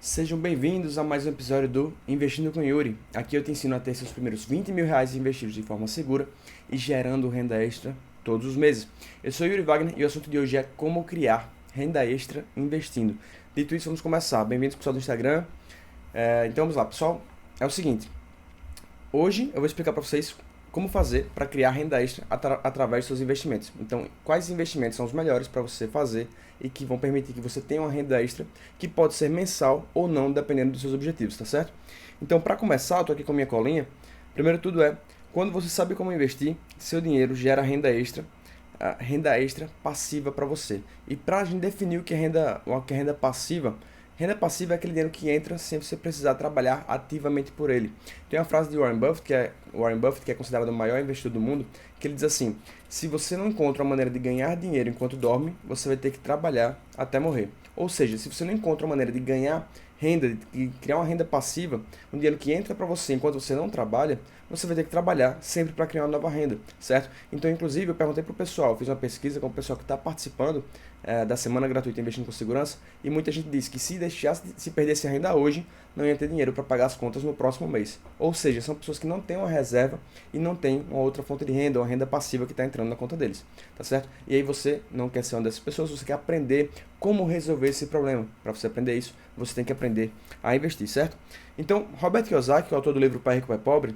Sejam bem-vindos a mais um episódio do Investindo com Yuri. Aqui eu te ensino a ter seus primeiros R$ 20.000 investidos de forma segura e gerando renda extra todos os meses. Eu sou Yuri Wagner e o assunto de hoje é como criar renda extra investindo. Dito isso, vamos começar. Bem-vindos, pessoal do Instagram. Então vamos lá, pessoal. É o seguinte, hoje eu vou explicar para vocês como fazer para criar renda extra através dos seus investimentos. Então, quais investimentos são os melhores para você fazer e que vão permitir que você tenha uma renda extra que pode ser mensal ou não, dependendo dos seus objetivos, tá certo? Então, para começar, eu estou aqui com a minha colinha. Primeiro tudo quando você sabe como investir, seu dinheiro gera renda extra passiva para você. E para a gente definir o que é renda passiva é aquele dinheiro que entra sem você precisar trabalhar ativamente por ele. Tem uma frase de Warren Buffett, que é considerado o maior investidor do mundo, que ele diz assim: se você não encontra uma maneira de ganhar dinheiro enquanto dorme, você vai ter que trabalhar até morrer. Ou seja, se você não encontra uma maneira de ganhar renda, de criar uma renda passiva, um dinheiro que entra para você enquanto você não trabalha, você vai ter que trabalhar sempre para criar uma nova renda, certo? Então, inclusive, eu perguntei para o pessoal, fiz uma pesquisa com o pessoal que está participando da Semana Gratuita Investindo com Segurança, e muita gente disse que se perdesse a renda hoje, não ia ter dinheiro para pagar as contas no próximo mês. Ou seja, são pessoas que não têm uma reserva e não têm uma outra fonte de renda, uma renda passiva que está entrando na conta deles, tá certo? E aí você não quer ser uma dessas pessoas, você quer aprender como resolver esse problema. Para você aprender isso, você tem que aprender a investir, certo? Então, Robert Kiyosaki, que é o autor do livro Pai Rico, Pai Pobre,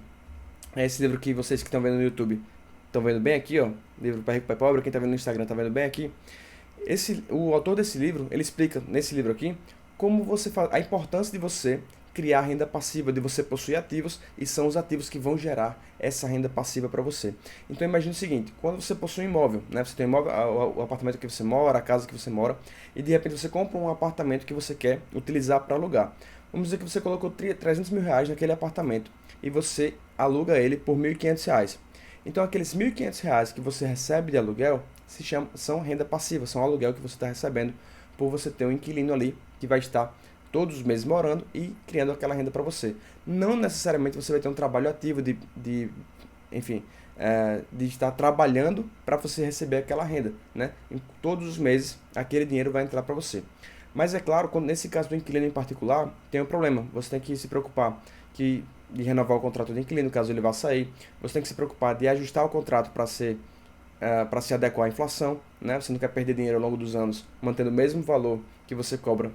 é esse livro que vocês que estão vendo no YouTube estão vendo bem aqui, ó, livro Pai Rico, Pai Pobre, quem está vendo no Instagram está vendo bem aqui. O autor desse livro, ele explica nesse livro aqui como você faz, a importância de você criar renda passiva, de você possuir ativos, e são os ativos que vão gerar essa renda passiva para você. Então imagine o seguinte, quando você possui um imóvel, né, você tem um imóvel, o apartamento que você mora, a casa que você mora, e de repente você compra um apartamento que você quer utilizar para alugar. Vamos dizer que você colocou R$ 300.000 naquele apartamento e você aluga ele por R$ 1.500. Então aqueles R$ 1.500 que você recebe de aluguel são renda passiva, são aluguel que você está recebendo por você ter um inquilino ali que vai estar todos os meses morando e criando aquela renda para você. Não necessariamente você vai ter um trabalho ativo enfim, de estar trabalhando para você receber aquela renda, né? Em todos os meses aquele dinheiro vai entrar para você. Mas é claro, nesse caso do inquilino em particular, tem um problema. Você tem que se preocupar de renovar o contrato do inquilino, caso ele vá sair. Você tem que se preocupar de ajustar o contrato para se adequar à inflação, né? Você não quer perder dinheiro ao longo dos anos, mantendo o mesmo valor que você cobra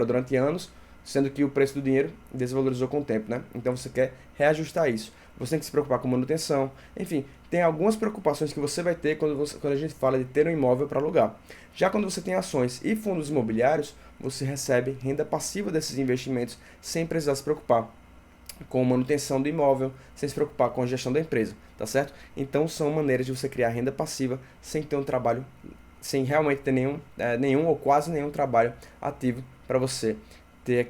durante anos, sendo que o preço do dinheiro desvalorizou com o tempo, né? Então você quer reajustar isso. Você tem que se preocupar com manutenção. Enfim, tem algumas preocupações que você vai ter quando a gente fala de ter um imóvel para alugar. Já quando você tem ações e fundos imobiliários, você recebe renda passiva desses investimentos sem precisar se preocupar com manutenção do imóvel, sem se preocupar com a gestão da empresa, tá certo? Então são maneiras de você criar renda passiva sem ter um trabalho, sem realmente ter nenhum ou quase nenhum trabalho ativo para você ter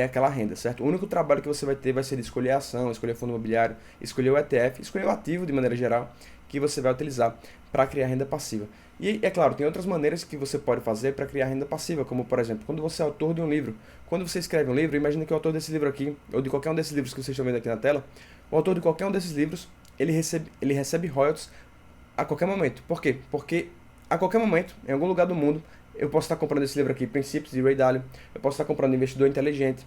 aquela renda, certo? O único trabalho que você vai ter vai ser de escolher a ação, escolher fundo imobiliário, escolher o ETF, escolher o ativo de maneira geral que você vai utilizar para criar renda passiva. E é claro, tem outras maneiras que você pode fazer para criar renda passiva, como por exemplo, quando você é autor de um livro. Quando você escreve um livro, imagina que o autor desse livro aqui, ou de qualquer um desses livros que vocês estão vendo aqui na tela, o autor de qualquer um desses livros, ele recebe royalties a qualquer momento. Por quê? Porque a qualquer momento, em algum lugar do mundo, eu posso estar comprando esse livro aqui, Princípios, de Ray Dalio, eu posso estar comprando Investidor Inteligente,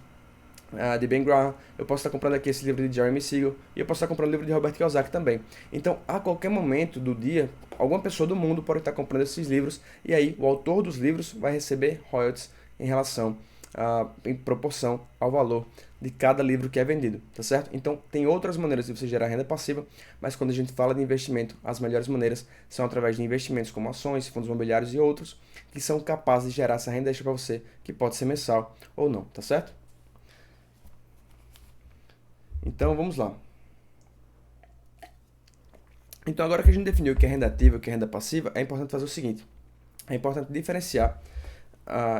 de Ben Graham, eu posso estar comprando aqui esse livro de Jeremy Siegel, e eu posso estar comprando o livro de Robert Kiyosaki também. Então, a qualquer momento do dia, alguma pessoa do mundo pode estar comprando esses livros, e aí o autor dos livros vai receber royalties em proporção ao valor de cada livro que é vendido, tá certo? Então, tem outras maneiras de você gerar renda passiva, mas quando a gente fala de investimento, as melhores maneiras são através de investimentos como ações, fundos imobiliários e outros, que são capazes de gerar essa renda extra para você, que pode ser mensal ou não, tá certo? Então, vamos lá. Então, agora que a gente definiu o que é renda ativa e o que é renda passiva, é importante fazer o seguinte, é importante diferenciar.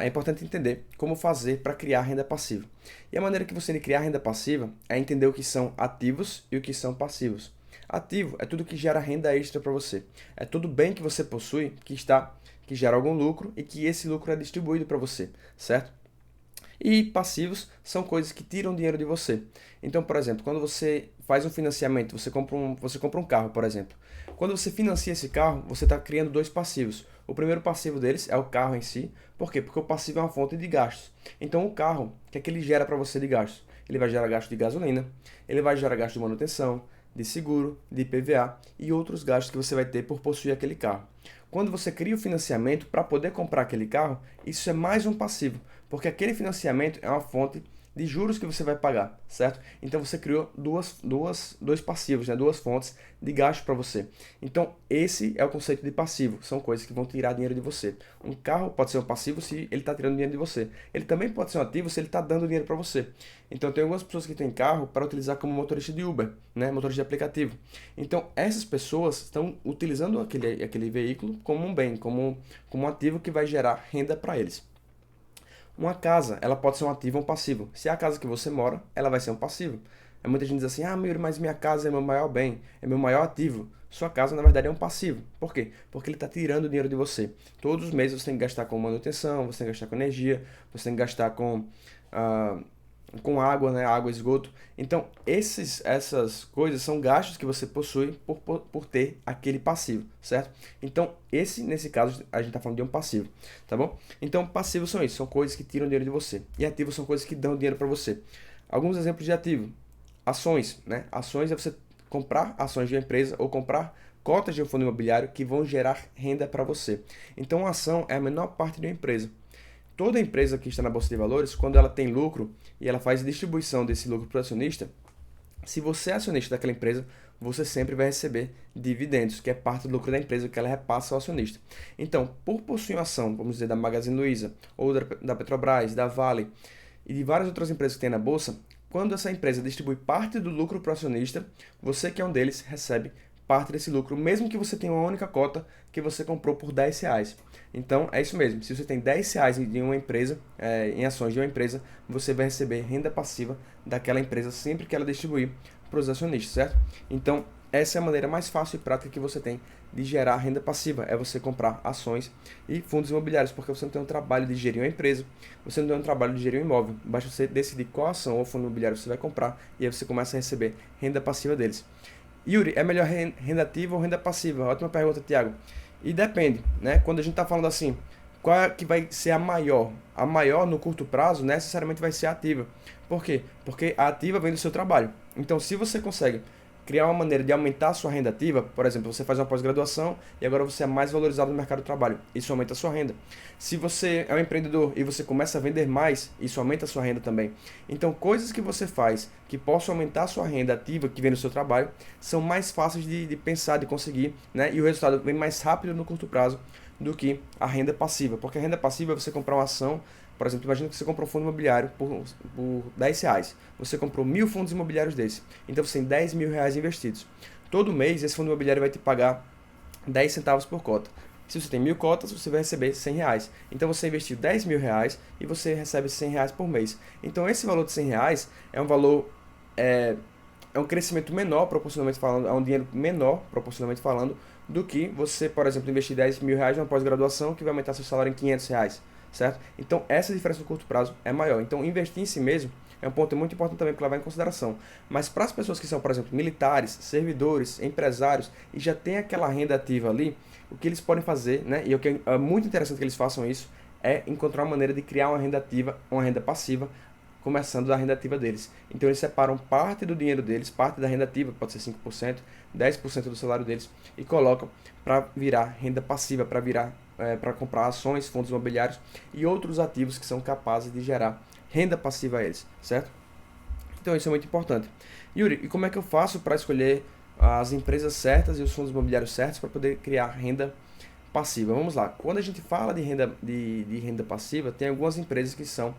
É importante entender como fazer para criar renda passiva. E a maneira que você criar renda passiva é entender o que são ativos e o que são passivos. Ativo é tudo que gera renda extra para você. É todo bem que você possui que gera algum lucro e que esse lucro é distribuído para você, certo? E passivos são coisas que tiram dinheiro de você. Então, por exemplo, quando você faz um financiamento, você compra um carro, por exemplo. Quando você financia esse carro, você está criando dois passivos. O primeiro passivo deles é o carro em si. Por quê? Porque o passivo é uma fonte de gastos. Então, o carro, o que é que ele gera para você de gastos? Ele vai gerar gasto de gasolina, ele vai gerar gasto de manutenção, de seguro, de IPVA e outros gastos que você vai ter por possuir aquele carro. Quando você cria o financiamento para poder comprar aquele carro, isso é mais um passivo, porque aquele financiamento é uma fonte de juros que você vai pagar, certo? Então você criou dois passivos, né? Duas fontes de gasto para você. Então esse é o conceito de passivo, são coisas que vão tirar dinheiro de você. Um carro pode ser um passivo se ele está tirando dinheiro de você. Ele também pode ser um ativo se ele está dando dinheiro para você. Então tem algumas pessoas que têm carro para utilizar como motorista de Uber, né? Motorista de aplicativo. Então essas pessoas estão utilizando aquele veículo como um bem, como um ativo que vai gerar renda para eles. Uma casa, ela pode ser um ativo ou um passivo. Se é a casa que você mora, ela vai ser um passivo. Aí muita gente diz assim, Miro, mas minha casa é meu maior bem, é meu maior ativo. Sua casa, na verdade, é um passivo. Por quê? Porque ele está tirando dinheiro de você. Todos os meses você tem que gastar com manutenção, você tem que gastar com energia, você tem que gastar com água, né? Água, esgoto. Então, essas coisas são gastos que você possui por ter aquele passivo, certo? Então, nesse caso, a gente está falando de um passivo, tá bom? Então, passivos são isso, são coisas que tiram dinheiro de você. E ativos são coisas que dão dinheiro para você. Alguns exemplos de ativo. Ações, né? Ações é você comprar ações de uma empresa ou comprar cotas de um fundo imobiliário que vão gerar renda para você. Então, a ação é a menor parte de uma empresa. Toda empresa que está na Bolsa de Valores, quando ela tem lucro e ela faz distribuição desse lucro para o acionista, se você é acionista daquela empresa, você sempre vai receber dividendos, que é parte do lucro da empresa que ela repassa ao acionista. Então, por possuir uma ação, vamos dizer, da Magazine Luiza, ou da Petrobras, da Vale e de várias outras empresas que tem na Bolsa, quando essa empresa distribui parte do lucro para o acionista, você que é um deles recebe parte desse lucro, mesmo que você tenha uma única cota que você comprou por R$ 10. Então, é isso mesmo. Se você tem R$ 10 em uma empresa, em ações de uma empresa, você vai receber renda passiva daquela empresa sempre que ela distribuir para os acionistas, certo? Então, essa é a maneira mais fácil e prática que você tem de gerar renda passiva. É você comprar ações e fundos imobiliários, porque você não tem um trabalho de gerir uma empresa, você não tem um trabalho de gerir um imóvel. Basta você decidir qual ação ou fundo imobiliário você vai comprar e aí você começa a receber renda passiva deles. Yuri, é melhor renda ativa ou renda passiva? Ótima pergunta, Thiago. E depende, né? Quando a gente está falando assim, qual é que vai ser a maior? A maior no curto prazo necessariamente vai ser a ativa. Por quê? Porque a ativa vem do seu trabalho. Então, se você consegue criar uma maneira de aumentar a sua renda ativa, por exemplo, você faz uma pós-graduação e agora você é mais valorizado no mercado de trabalho, isso aumenta a sua renda. Se você é um empreendedor e você começa a vender mais, isso aumenta a sua renda também. Então, coisas que você faz que possam aumentar a sua renda ativa, que vem do seu trabalho, são mais fáceis de pensar, de conseguir, né? E o resultado vem mais rápido no curto prazo do que a renda passiva. Porque a renda passiva é você comprar uma ação. Por exemplo, imagina que você comprou um fundo imobiliário por R$ 10. Você comprou 1.000 fundos imobiliários desse. Então você tem R$ 10.000 investidos. Todo mês esse fundo imobiliário vai te pagar 10 centavos por cota. Se você tem 1.000 cotas, você vai receber R$ 100. Então você investiu R$ 10.000 e você recebe R$ 100 por mês. Então esse valor de R$ 100 é um valor, é um crescimento menor, proporcionalmente falando, é um dinheiro menor, proporcionalmente falando, do que você, por exemplo, investir R$ 10.000 numa pós-graduação que vai aumentar seu salário em R$ 500. Certo? Então, essa diferença no curto prazo é maior. Então, investir em si mesmo é um ponto muito importante também para levar em consideração. Mas para as pessoas que são, por exemplo, militares, servidores, empresários e já tem aquela renda ativa ali, o que eles podem fazer, né? E o que é muito interessante que eles façam isso, é encontrar uma maneira de criar uma renda ativa, uma renda passiva, começando da renda ativa deles. Então, eles separam parte do dinheiro deles, parte da renda ativa, pode ser 5%, 10% do salário deles, e colocam para virar renda passiva, para comprar ações, fundos imobiliários e outros ativos que são capazes de gerar renda passiva a eles, certo? Então isso é muito importante. Yuri, e como é que eu faço para escolher as empresas certas e os fundos imobiliários certos para poder criar renda passiva? Vamos lá. Quando a gente fala de renda passiva, tem algumas empresas que são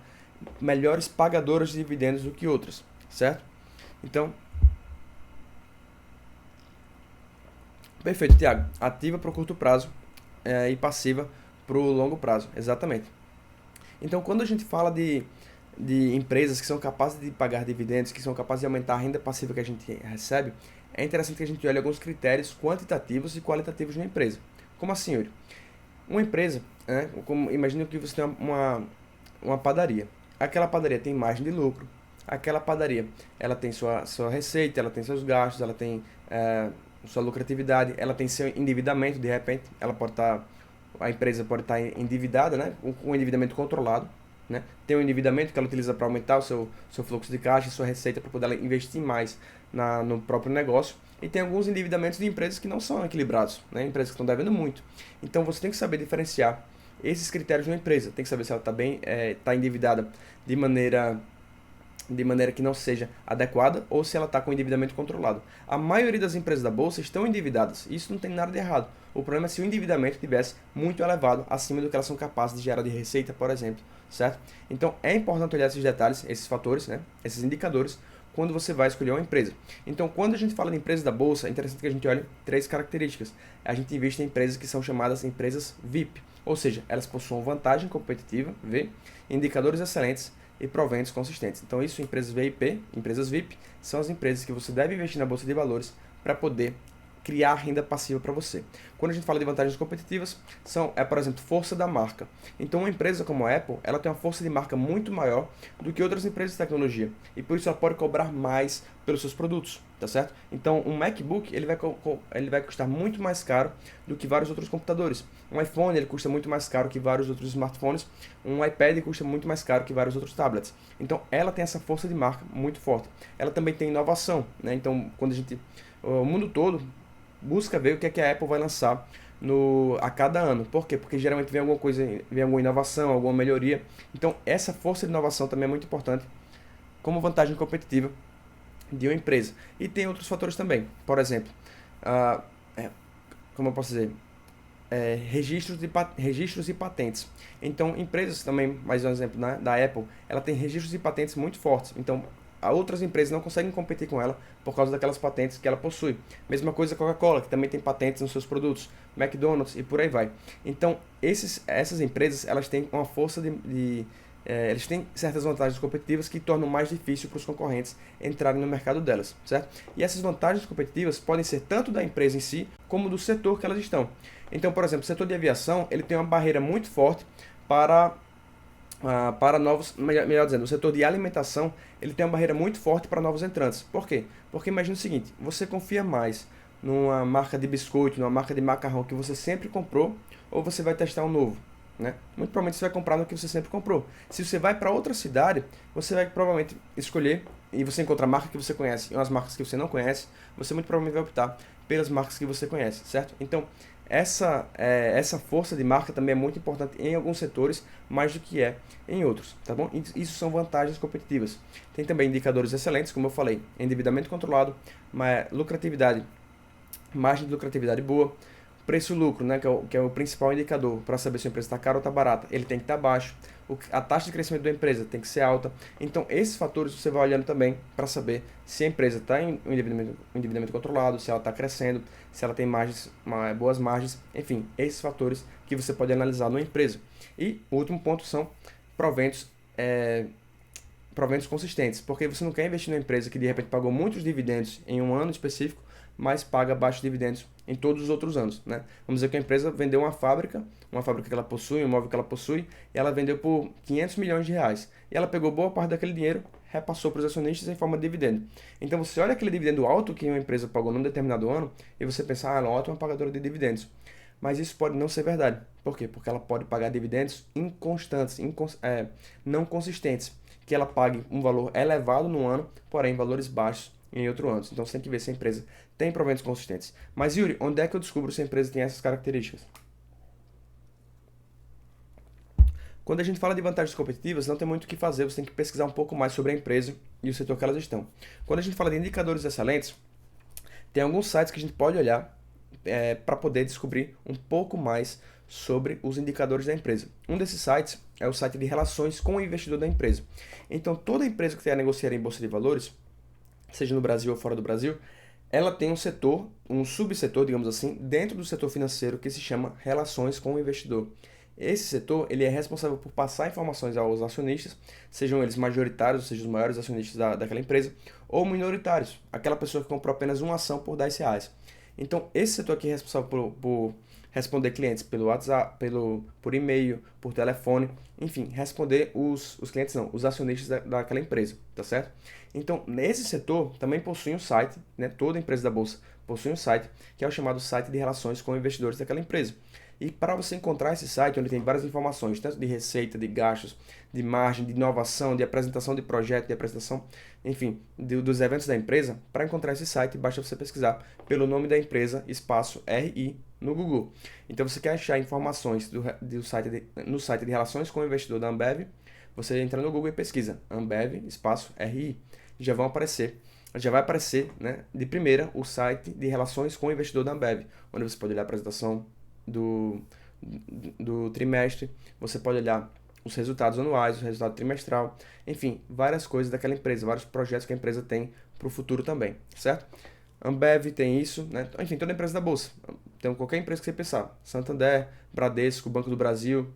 melhores pagadoras de dividendos do que outras, certo? Então, perfeito, Thiago. Ativa para o curto prazo e passiva para o longo prazo, exatamente. Então, quando a gente fala de empresas que são capazes de pagar dividendos, que são capazes de aumentar a renda passiva que a gente recebe, é interessante que a gente olhe alguns critérios quantitativos e qualitativos de uma empresa. Como assim, Yuri? Uma empresa, né, imagina que você tem uma padaria. aquela padaria tem margem de lucro, aquela padaria ela tem sua receita, ela tem seus gastos, ela tem sua lucratividade, ela tem seu endividamento, de repente, a empresa pode estar endividada, né, com um endividamento controlado, né, tem um endividamento que ela utiliza para aumentar o seu fluxo de caixa, sua receita, para poder investir mais no próprio negócio, e tem alguns endividamentos de empresas que não são equilibrados, né, empresas que estão devendo muito. Então você tem que saber diferenciar esses critérios de uma empresa, tem que saber se ela está endividada de maneira que não seja adequada ou se ela está com endividamento controlado. A maioria das empresas da Bolsa estão endividadas, isso não tem nada de errado. O problema é se o endividamento estivesse muito elevado, acima do que elas são capazes de gerar de receita, por exemplo, certo? Então é importante olhar esses detalhes, esses fatores, né, esses indicadores, quando você vai escolher uma empresa. Então, quando a gente fala de empresas da Bolsa, é interessante que a gente olhe 3 características. A gente investe em empresas que são chamadas empresas VIP, ou seja, elas possuem vantagem competitiva, V, indicadores excelentes e proventos consistentes. Então, isso, empresas VIP, são as empresas que você deve investir na Bolsa de Valores para poder criar renda passiva para você. Quando a gente fala de vantagens competitivas, por exemplo, força da marca. Então, uma empresa como a Apple, ela tem uma força de marca muito maior do que outras empresas de tecnologia. E por isso ela pode cobrar mais pelos seus produtos, tá certo? Então, um MacBook, ele vai custar muito mais caro do que vários outros computadores. Um iPhone, ele custa muito mais caro que vários outros smartphones. Um iPad custa muito mais caro que vários outros tablets. Então, ela tem essa força de marca muito forte. Ela também tem inovação, né? Então, o mundo todo busca ver o que a Apple vai lançar a cada ano. Por quê? Porque geralmente vem alguma coisa, vem alguma inovação, alguma melhoria. Então, essa força de inovação também é muito importante como vantagem competitiva de uma empresa. E tem outros fatores também. Por exemplo, como eu posso dizer? Registros e patentes. Então, empresas também, mais um exemplo, né, da Apple, ela tem registros e patentes muito fortes. Então, outras empresas não conseguem competir com ela por causa daquelas patentes que ela possui. Mesma coisa a Coca-Cola, que também tem patentes nos seus produtos, McDonald's e por aí vai. Então, essas empresas, elas têm uma força eles têm certas vantagens competitivas que tornam mais difícil para os concorrentes entrarem no mercado delas, certo? E essas vantagens competitivas podem ser tanto da empresa em si, como do setor que elas estão. Então, por exemplo, o setor de aviação, ele tem uma barreira muito forte para novos, melhor dizendo, o setor de alimentação, ele tem uma barreira muito forte para novos entrantes. Por quê? Porque imagina o seguinte, você confia mais numa marca de biscoito, numa marca de macarrão que você sempre comprou, ou você vai testar um novo, né? Muito provavelmente você vai comprar no que você sempre comprou. Se você vai para outra cidade, você vai provavelmente escolher, e você encontra a marca que você conhece e umas marcas que você não conhece, você muito provavelmente vai optar pelas marcas que você conhece, certo? Então, essa força de marca também é muito importante em alguns setores, mais do que é em outros, tá bom? Isso são vantagens competitivas. Tem também indicadores excelentes, como eu falei, endividamento controlado, lucratividade, margem de lucratividade boa, preço-lucro, né, que é o principal indicador para saber se a empresa está cara ou está barata, ele tem que estar baixo, a taxa de crescimento da empresa tem que ser alta. Então, esses fatores você vai olhando também para saber se a empresa está em um endividamento controlado, se ela está crescendo, se ela tem boas margens, enfim, esses fatores que você pode analisar numa empresa. E o último ponto são proventos consistentes, porque você não quer investir numa empresa que de repente pagou muitos dividendos em um ano específico, mas paga baixos dividendos em todos os outros anos, né? Vamos dizer que a empresa vendeu uma fábrica que ela possui, um imóvel que ela possui, e ela vendeu por 500 milhões de reais. E ela pegou boa parte daquele dinheiro, repassou para os acionistas em forma de dividendo. Então você olha aquele dividendo alto que uma empresa pagou num determinado ano, e você pensa, ela é uma ótima pagadora de dividendos. Mas isso pode não ser verdade. Por quê? Porque ela pode pagar dividendos inconstantes, não consistentes, que ela pague um valor elevado no ano, porém valores baixos em outro ano. Então você tem que ver se a empresa tem proventos consistentes. Mas Yuri, onde é que eu descubro se a empresa tem essas características? Quando a gente fala de vantagens competitivas, não tem muito o que fazer, você tem que pesquisar um pouco mais sobre a empresa e o setor que elas estão. Quando a gente fala de indicadores excelentes, tem alguns sites que a gente pode olhar para poder descobrir um pouco mais sobre os indicadores da empresa. Um desses sites é o site de relações com o investidor da empresa. Então, toda empresa que tenha a negociar em bolsa de valores, seja no Brasil ou fora do Brasil, ela tem um subsetor, digamos assim, dentro do setor financeiro que se chama relações com o investidor. Esse setor ele é responsável por passar informações aos acionistas, sejam eles majoritários, ou seja, os maiores acionistas daquela empresa, ou minoritários, aquela pessoa que comprou apenas uma ação por R$10. Então, esse setor aqui é responsável por responder clientes pelo WhatsApp, por e-mail, por telefone, enfim, responder os clientes não, os acionistas daquela empresa, tá certo? Então, nesse setor também possui um site, né? Toda empresa da bolsa possui um site, que é o chamado site de relações com investidores daquela empresa. E para você encontrar esse site, onde tem várias informações, tanto de receita, de gastos, de margem, de inovação, de apresentação de projeto, de apresentação, enfim, dos eventos da empresa, para encontrar esse site, basta você pesquisar pelo nome da empresa, espaço RI, no Google. Então, você quer achar informações no site de relações com o investidor da Ambev, você entra no Google e pesquisa Ambev, espaço RI. Já vai aparecer, né, de primeira o site de relações com o investidor da Ambev, onde você pode olhar a apresentação do trimestre, você pode olhar os resultados anuais, o resultado trimestral, enfim, várias coisas daquela empresa, vários projetos que a empresa tem para o futuro também, certo? Ambev tem isso, né? Enfim, toda empresa da bolsa. Então, qualquer empresa que você pensar, Santander, Bradesco, Banco do Brasil,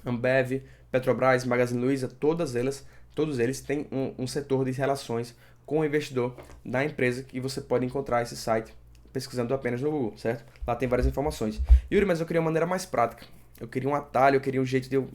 Ambev, Petrobras, Magazine Luiza, todos eles têm um setor de relações com o investidor da empresa que você pode encontrar esse site pesquisando apenas no Google, certo? Lá tem várias informações. Yuri, mas eu queria uma maneira mais prática. Eu queria um atalho, eu queria um jeito de eu,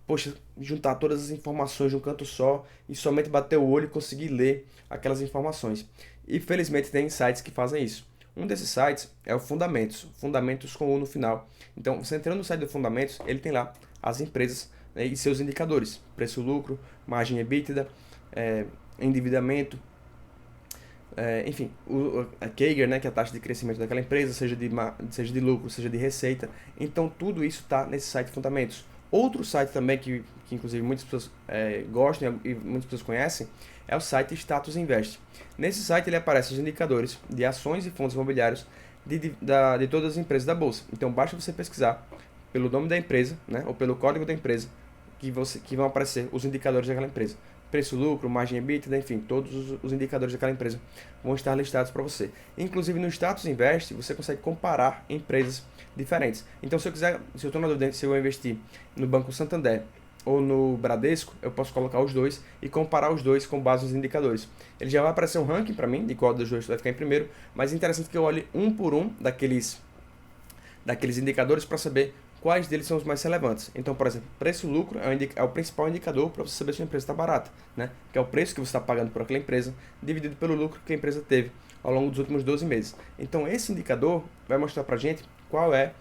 poxa, juntar todas as informações de um canto só e somente bater o olho e conseguir ler aquelas informações. E felizmente tem sites que fazem isso. Um desses sites é o Fundamentos, Fundamentos com U no final. Então, você entrando no site do Fundamentos, ele tem lá as empresas, né, e seus indicadores, preço-lucro, margem EBITDA, endividamento, enfim, a CAGR, né, que é a taxa de crescimento daquela empresa, seja de lucro, seja de receita. Então, tudo isso está nesse site Fundamentos. Outro site também que inclusive muitas pessoas gostam e muitas pessoas conhecem é o site Status Invest. Nesse site ele aparece os indicadores de ações e fundos imobiliários de todas as empresas da bolsa. Então, basta você pesquisar pelo nome da empresa, né, ou pelo código da empresa que vão aparecer os indicadores daquela empresa. Preço, lucro, margem EBITDA, enfim, todos os indicadores daquela empresa vão estar listados para você. Inclusive no Status Invest, você consegue comparar empresas diferentes. Então, se eu estou na dúvida se eu investir no Banco Santander ou no Bradesco, eu posso colocar os dois e comparar os dois com base nos indicadores. Ele já vai aparecer um ranking para mim, de qual dos dois vai ficar em primeiro, mas é interessante que eu olhe um por um daqueles indicadores para saber quais deles são os mais relevantes. Então, por exemplo, preço-lucro é o principal indicador para você saber se a empresa está barata, né? Que é o preço que você está pagando por aquela empresa, dividido pelo lucro que a empresa teve ao longo dos últimos 12 meses. Então, esse indicador vai mostrar para a gente qual é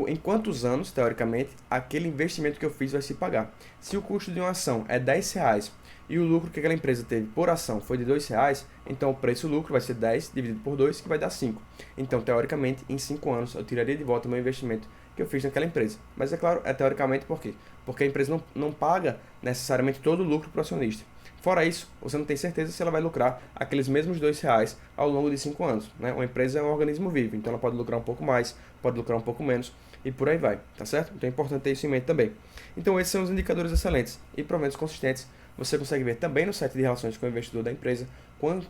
em quantos anos, teoricamente, aquele investimento que eu fiz vai se pagar. Se o custo de uma ação é R$10 e o lucro que aquela empresa teve por ação foi de R$2, então o preço-lucro vai ser 10 dividido por 2, que vai dar 5. Então, teoricamente, em 5 anos, eu tiraria de volta o meu investimento que eu fiz naquela empresa. Mas é claro, teoricamente por quê? Porque a empresa não paga necessariamente todo o lucro para o acionista. Fora isso, você não tem certeza se ela vai lucrar aqueles mesmos R$2 ao longo de 5 anos, né? Uma empresa é um organismo vivo, então ela pode lucrar um pouco mais, pode lucrar um pouco menos e por aí vai, tá certo? Então é importante ter isso em mente também. Então esses são os indicadores excelentes e proventos consistentes. Você consegue ver também no site de relações com o investidor da empresa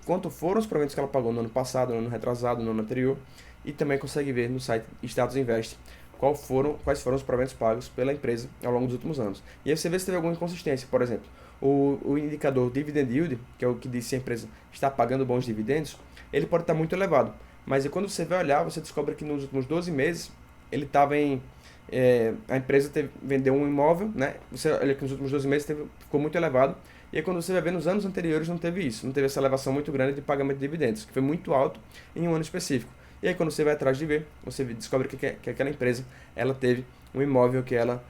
quanto foram os proventos que ela pagou no ano passado, no ano retrasado, no ano anterior, e também consegue ver no site Status Invest quais foram os proventos pagos pela empresa ao longo dos últimos anos. E aí você vê se teve alguma inconsistência. Por exemplo, o indicador Dividend Yield, que é o que diz se a empresa está pagando bons dividendos, ele pode estar muito elevado. Mas quando você vai olhar, você descobre que nos últimos 12 meses, ele estava a empresa vendeu um imóvel, né? Você olha que nos últimos 12 meses ficou muito elevado. E aí quando você vai ver nos anos anteriores não teve isso, não teve essa elevação muito grande de pagamento de dividendos, que foi muito alto em um ano específico. E aí quando você vai atrás de ver, você descobre que aquela empresa ela teve um imóvel que ela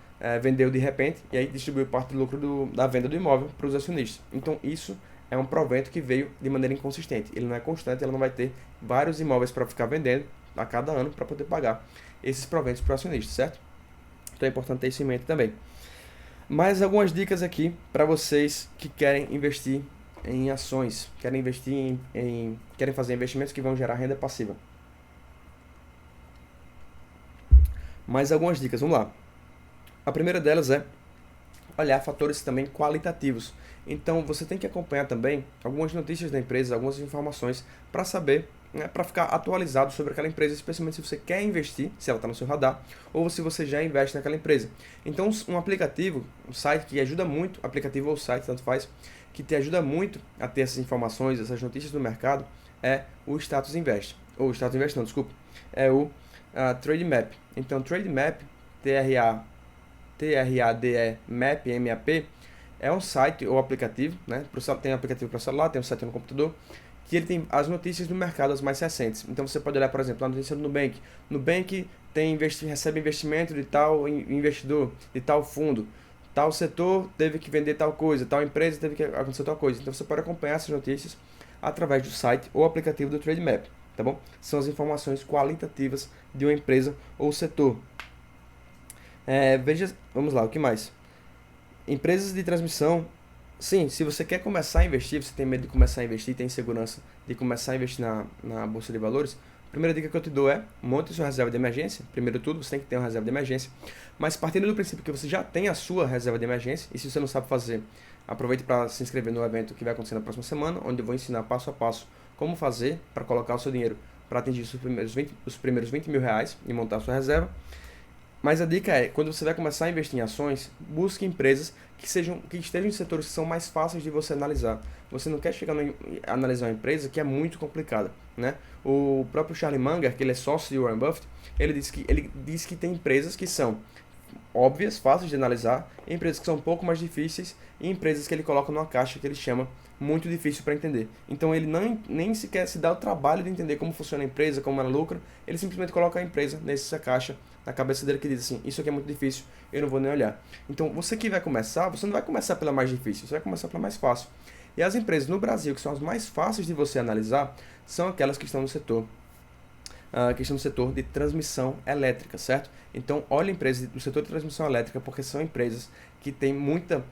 vendeu de repente e aí distribuiu parte do lucro da venda do imóvel para os acionistas. Então isso é um provento que veio de maneira inconsistente. Ele não é constante, ela não vai ter vários imóveis para ficar vendendo a cada ano para poder pagar esses proventos para o acionista, certo? Então é importante ter isso em mente também. Mais algumas dicas aqui para vocês que querem investir em ações, querem investir querem fazer investimentos que vão gerar renda passiva. Mais algumas dicas, vamos lá. A primeira delas é olhar fatores também qualitativos. Então você tem que acompanhar também algumas notícias da empresa, algumas informações para saber, né, para ficar atualizado sobre aquela empresa, especialmente se você quer investir, se ela está no seu radar, ou se você já investe naquela empresa. Então um aplicativo, um site que ajuda muito, aplicativo ou site, tanto faz, que te ajuda muito a ter essas informações, essas notícias do mercado, é o Status Invest. Ou Status Invest não, desculpa. É o Trademap. Então, Trademap, Trade Map, MAP, é um site ou aplicativo, né? Tem um aplicativo para celular, tem um site no computador, que ele tem as notícias do mercado, as mais recentes. Então você pode olhar, por exemplo, a notícia do Nubank. Nubank recebe investimento de tal investidor, de tal fundo. Tal setor teve que vender tal coisa, tal empresa teve que acontecer tal coisa. Então você pode acompanhar essas notícias através do site ou aplicativo do Trademap, tá bom? São as informações qualitativas de uma empresa ou setor. Vamos lá, o que mais? Empresas de transmissão. Sim, se você quer começar a investir, você tem medo de começar a investir, tem insegurança de começar a investir na Bolsa de Valores, a primeira dica que eu te dou é monte sua reserva de emergência. Primeiro de tudo, você tem que ter uma reserva de emergência. Mas partindo do princípio que você já tem a sua reserva de emergência, e se você não sabe fazer, aproveite para se inscrever no evento que vai acontecer na próxima semana, onde eu vou ensinar passo a passo como fazer para colocar o seu dinheiro para atingir os primeiros 20 mil reais e montar a sua reserva. Mas a dica é, quando você vai começar a investir em ações, busque empresas que estejam em setores que são mais fáceis de você analisar. Você não quer chegar a analisar uma empresa que é muito complicada, né? O próprio Charlie Munger, que ele é sócio de Warren Buffett, ele diz que tem empresas que são óbvias, fáceis de analisar, empresas que são um pouco mais difíceis e empresas que ele coloca numa caixa que ele chama muito difícil para entender. Então ele nem sequer se dá o trabalho de entender como funciona a empresa, como ela lucra, ele simplesmente coloca a empresa nessa caixa na cabeça dele que diz assim, isso aqui é muito difícil, eu não vou nem olhar. Então você que vai começar, você não vai começar pela mais difícil, você vai começar pela mais fácil. E as empresas no Brasil que são as mais fáceis de você analisar, são aquelas que estão no setor de transmissão elétrica, certo? Então, olhe empresas do setor de transmissão elétrica, porque são empresas que têm muitas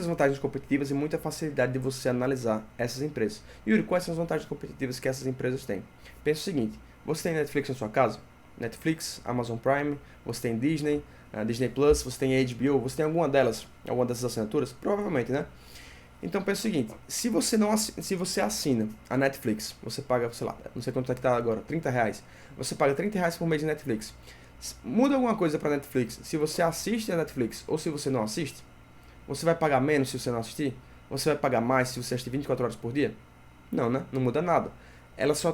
vantagens competitivas e muita facilidade de você analisar essas empresas. Yuri, quais são as vantagens competitivas que essas empresas têm? Pensa o seguinte, você tem Netflix na sua casa? Netflix, Amazon Prime, você tem Disney, Disney Plus, você tem HBO, você tem alguma dessas assinaturas? Provavelmente, né? Então pensa o seguinte, se você assina a Netflix, você paga, sei lá, não sei quanto é que tá agora, R$ 30, você paga R$ 30 por mês de Netflix. Muda alguma coisa para Netflix se você assiste a Netflix ou se você não assiste? Você vai pagar menos se você não assistir? Você vai pagar mais se você assistir 24 horas por dia? Não, né? Não muda nada.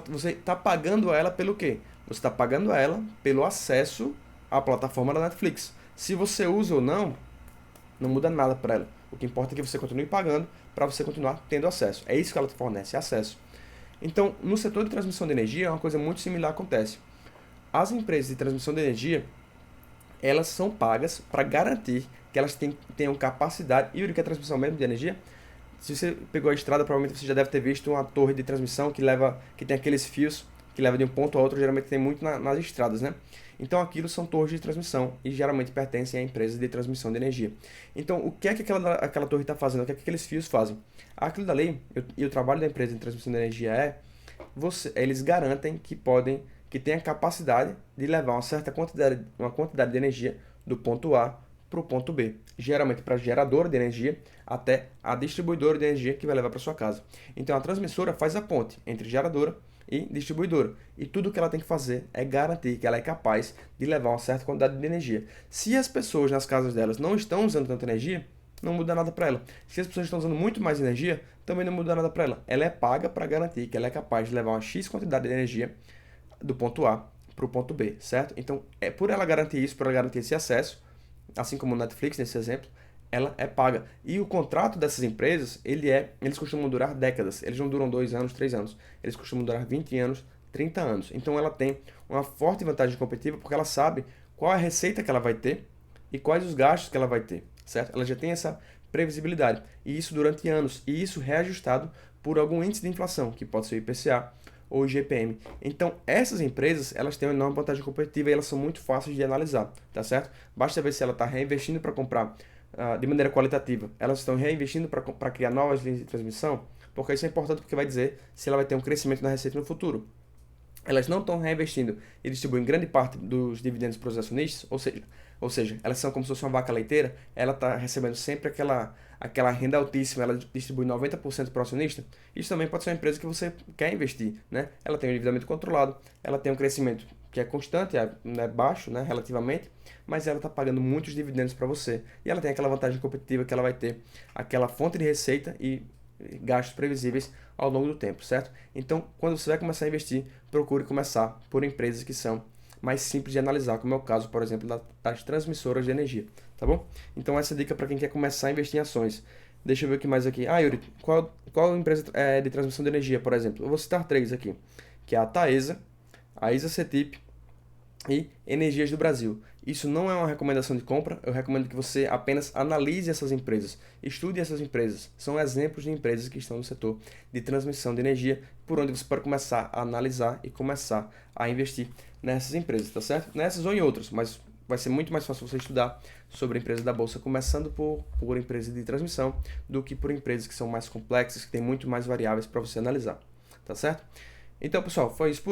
Você está pagando ela pelo quê? Você está pagando ela pelo acesso à plataforma da Netflix. Se você usa ou não, não muda nada para ela. O que importa é que você continue pagando para você continuar tendo acesso. É isso que ela te fornece, acesso. Então, no setor de transmissão de energia, uma coisa muito similar acontece. As empresas de transmissão de energia, elas são pagas para garantir que elas tenham capacidade. E o que é transmissão mesmo de energia? Se você pegou a estrada, provavelmente você já deve ter visto uma torre de transmissão que tem aqueles fios que leva de um ponto a outro, geralmente tem muito nas estradas, né? Então aquilo são torres de transmissão e geralmente pertencem a empresas de transmissão de energia. Então o que é que aquela torre está fazendo? O que é que aqueles fios fazem? Aquilo dali, e o trabalho da empresa de transmissão de energia eles garantem que tem a capacidade de levar uma quantidade de energia do ponto A para o ponto B, geralmente para a geradora de energia até a distribuidora de energia que vai levar para sua casa. Então a transmissora faz a ponte entre geradora e distribuidora. E tudo que ela tem que fazer é garantir que ela é capaz de levar uma certa quantidade de energia. Se as pessoas nas casas delas não estão usando tanta energia, não muda nada para ela. Se as pessoas estão usando muito mais energia, também não muda nada para ela. Ela é paga para garantir que ela é capaz de levar uma X quantidade de energia do ponto A para o ponto B, certo? Então, por ela garantir isso, por ela garantir esse acesso, assim como o Netflix, nesse exemplo, ela é paga. E o contrato dessas empresas, eles costumam durar décadas. Eles não duram 2 anos, 3 anos. Eles costumam durar 20 anos, 30 anos. Então ela tem uma forte vantagem competitiva porque ela sabe qual é a receita que ela vai ter e quais os gastos que ela vai ter, certo? Ela já tem essa previsibilidade. E isso durante anos. E isso reajustado por algum índice de inflação, que pode ser o IPCA ou o IGPM. Então, essas empresas, elas têm uma enorme vantagem competitiva e elas são muito fáceis de analisar, tá certo? Basta ver se ela está reinvestindo para comprar de maneira qualitativa. Elas estão reinvestindo para criar novas linhas de transmissão, porque isso é importante porque vai dizer se ela vai ter um crescimento na receita no futuro. Elas não estão reinvestindo e distribuem grande parte dos dividendos para os acionistas, ou seja, elas são como se fosse uma vaca leiteira, ela está recebendo sempre aquela renda altíssima, ela distribui 90% para o acionista. Isso também pode ser uma empresa que você quer investir, né? Ela tem um endividamento controlado, ela tem um crescimento que é constante, é baixo, né, relativamente, mas ela está pagando muitos dividendos para você. E ela tem aquela vantagem competitiva que ela vai ter aquela fonte de receita e gastos previsíveis ao longo do tempo, certo? Então, quando você vai começar a investir, procure começar por empresas que são mais simples de analisar, como é o caso, por exemplo, das transmissoras de energia, tá bom? Então, essa dica para quem quer começar a investir em ações. Deixa eu ver o que mais aqui. Ah, Yuri, qual empresa de transmissão de energia, por exemplo? Eu vou citar três aqui, que é a Taesa, a ISA-CETIP e Energias do Brasil. Isso não é uma recomendação de compra, eu recomendo que você apenas analise essas empresas, estude essas empresas. São exemplos de empresas que estão no setor de transmissão de energia, por onde você pode começar a analisar e começar a investir nessas empresas, tá certo? Nessas ou em outras, mas vai ser muito mais fácil você estudar sobre empresas da bolsa, começando por empresas de transmissão, do que por empresas que são mais complexas, que têm muito mais variáveis para você analisar, tá certo? Então, pessoal, foi isso por